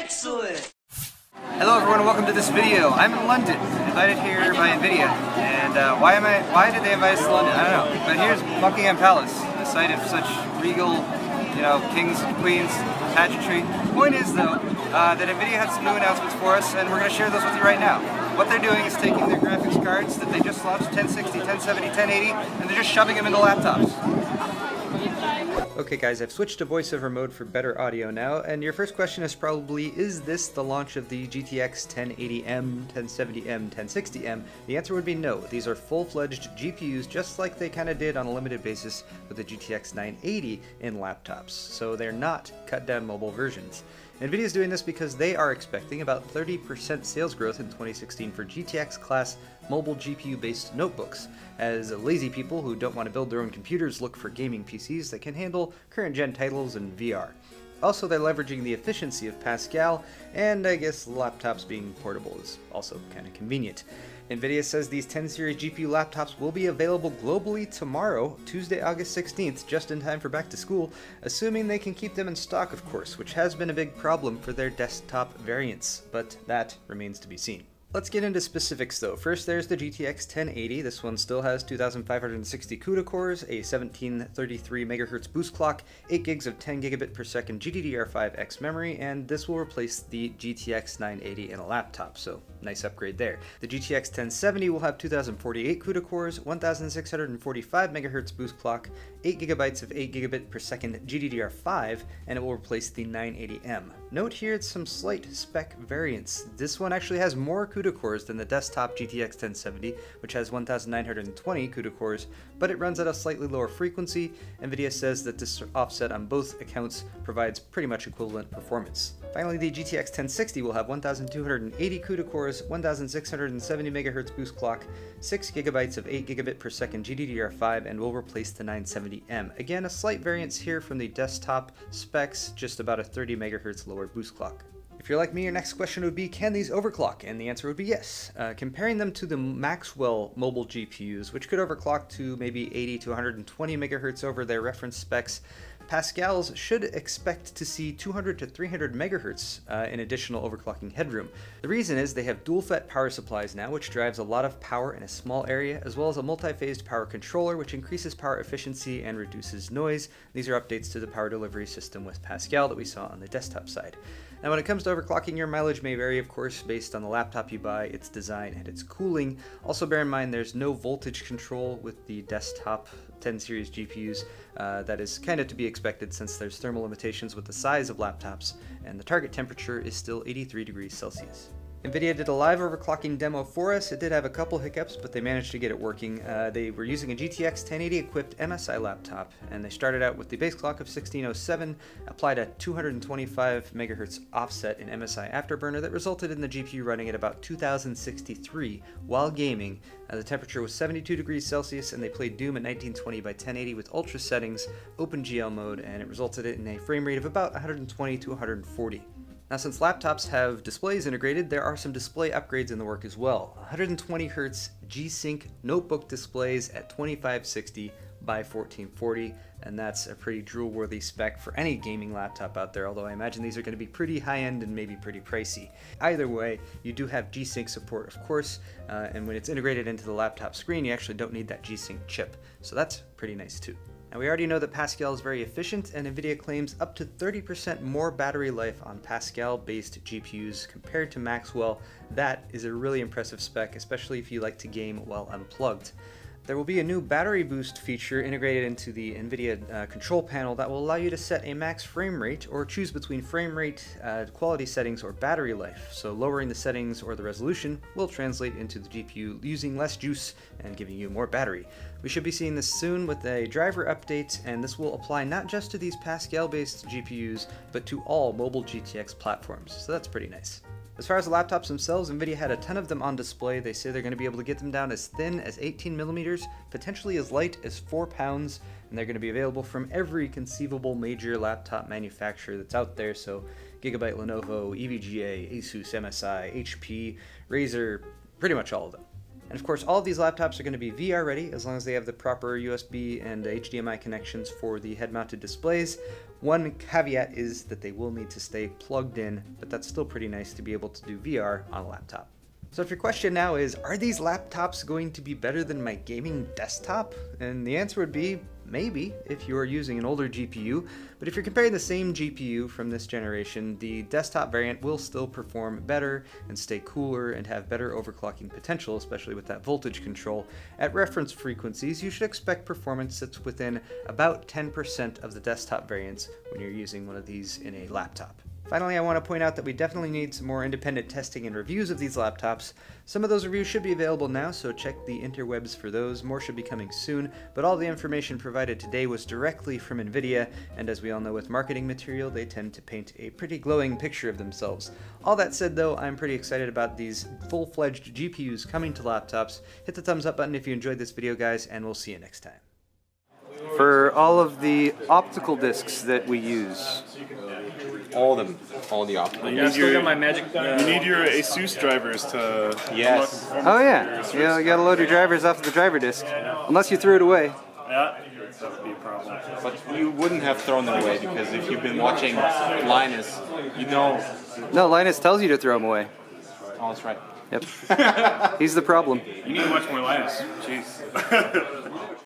Excellent! Hello everyone and welcome to this video. I'm in London, invited here by NVIDIA. And why did they invite us to London? I don't know. But here's Buckingham Palace, the site of such regal, kings, queens, pageantry. Point is though, that NVIDIA had some new announcements for us and we're going to share those with you right now. What they're doing is taking their graphics cards that they just launched, 1060, 1070, 1080, and they're just shoving them into laptops. Okay guys, I've switched to voiceover mode for better audio now, and your first question is probably, is this the launch of the GTX 1080M, 1070M, 1060M? The answer would be no. These are full-fledged GPUs just like they kind of did on a limited basis with the GTX 980 in laptops, so they're not cut-down mobile versions. NVIDIA is doing this because they are expecting about 30% sales growth in 2016 for GTX class mobile GPU-based notebooks, as lazy people who don't want to build their own computers look for gaming PCs that can handle current-gen titles and VR. Also, they're leveraging the efficiency of Pascal, and I guess laptops being portable is also kind of convenient. NVIDIA says these 10 series GPU laptops will be available globally tomorrow, Tuesday, August 16th, just in time for back to school, assuming they can keep them in stock, of course, which has been a big problem for their desktop variants, but that remains to be seen. Let's get into specifics though. First, there's the GTX 1080. This one still has 2,560 CUDA cores, a 1733 MHz boost clock, 8 gigs of 10 gigabit per second GDDR5X memory, and this will replace the GTX 980 in a laptop, so nice upgrade there. The GTX 1070 will have 2,048 CUDA cores, 1,645 MHz boost clock, 8 gigabytes of 8 gigabit per second GDDR5, and it will replace the 980M. Note here some slight spec variance. This one actually has more CUDA cores than the desktop GTX 1070, which has 1,920 CUDA cores, but it runs at a slightly lower frequency. NVIDIA says that this offset on both accounts provides pretty much equivalent performance. Finally, the GTX 1060 will have 1,280 CUDA cores, 1,670 MHz boost clock, 6 gigabytes of 8 gigabit per second GDDR5, and will replace the 970M. Again, a slight variance here from the desktop specs, just about a 30 MHz lower boost clock. If you're like me, your next question would be, can these overclock? And the answer would be yes. Comparing them to the Maxwell mobile GPUs, which could overclock to maybe 80 to 120 MHz over their reference specs, Pascal's should expect to see 200 to 300 MHz in additional overclocking headroom. The reason is they have dual FET power supplies now, which drives a lot of power in a small area, as well as a multi-phased power controller, which increases power efficiency and reduces noise. These are updates to the power delivery system with Pascal that we saw on the desktop side. Now when it comes to overclocking, your mileage may vary, of course, based on the laptop you buy, its design, and its cooling. Also bear in mind there's no voltage control with the desktop 10 series GPUs. That is kind of to be expected since there's thermal limitations with the size of laptops, and the target temperature is still 83 degrees Celsius. NVIDIA did a live overclocking demo for us. It did have a couple hiccups, but they managed to get it working. They were using a GTX 1080 equipped MSI laptop, and they started out with the base clock of 1607, applied a 225 MHz offset in MSI Afterburner that resulted in the GPU running at about 2063 while gaming. The temperature was 72 degrees Celsius, and they played Doom at 1920 by 1080 with ultra settings, OpenGL mode, and it resulted in a frame rate of about 120 to 140. Now, since laptops have displays integrated, there are some display upgrades in the work as well. 120Hz G-Sync notebook displays at 2560 by 1440, and that's a pretty drool-worthy spec for any gaming laptop out there, although I imagine these are going to be pretty high-end and maybe pretty pricey. Either way, you do have G-Sync support, of course, and when it's integrated into the laptop screen, you actually don't need that G-Sync chip, so that's pretty nice too. Now, we already know that Pascal is very efficient, and NVIDIA claims up to 30% more battery life on Pascal-based GPUs compared to Maxwell. That is a really impressive spec, especially if you like to game while unplugged. There will be a new battery boost feature integrated into the NVIDIA control panel that will allow you to set a max frame rate or choose between frame rate, quality settings, or battery life. So lowering the settings or the resolution will translate into the GPU using less juice and giving you more battery. We should be seeing this soon with a driver update, and this will apply not just to these Pascal-based GPUs, but to all mobile GTX platforms. So that's pretty nice. As far as the laptops themselves, NVIDIA had a ton of them on display. They say they're going to be able to get them down as thin as 18 millimeters, potentially as light as 4 pounds, and they're going to be available from every conceivable major laptop manufacturer that's out there. So Gigabyte, Lenovo, EVGA, Asus, MSI, HP, Razer, pretty much all of them. And of course, all of these laptops are going to be VR ready as long as they have the proper USB and HDMI connections for the head-mounted displays. One caveat is that they will need to stay plugged in, but that's still pretty nice to be able to do VR on a laptop. So if your question now is, are these laptops going to be better than my gaming desktop? And the answer would be, maybe, if you are using an older GPU, but if you're comparing the same GPU from this generation, the desktop variant will still perform better and stay cooler and have better overclocking potential, especially with that voltage control. At reference frequencies, you should expect performance that's within about 10% of the desktop variants when you're using one of these in a laptop. Finally, I want to point out that we definitely need some more independent testing and reviews of these laptops. Some of those reviews should be available now, so check the interwebs for those. More should be coming soon, but all the information provided today was directly from NVIDIA, and as we all know with marketing material, they tend to paint a pretty glowing picture of themselves. All that said though, I'm pretty excited about these full-fledged GPUs coming to laptops. Hit the thumbs up button if you enjoyed this video, guys, and we'll see you next time. For all of the optical discs that we use, all of them, all the optical. You need your ASUS drivers to Yes. oh yeah, you gotta load your drivers off of the driver disk, unless you threw it away. Yeah, that would be a problem. But you wouldn't have thrown them away because if you've been watching Linus, you know. No, Linus tells you to throw them away. Oh, that's right. Yep. He's the problem. You need to watch more Linus. Jeez.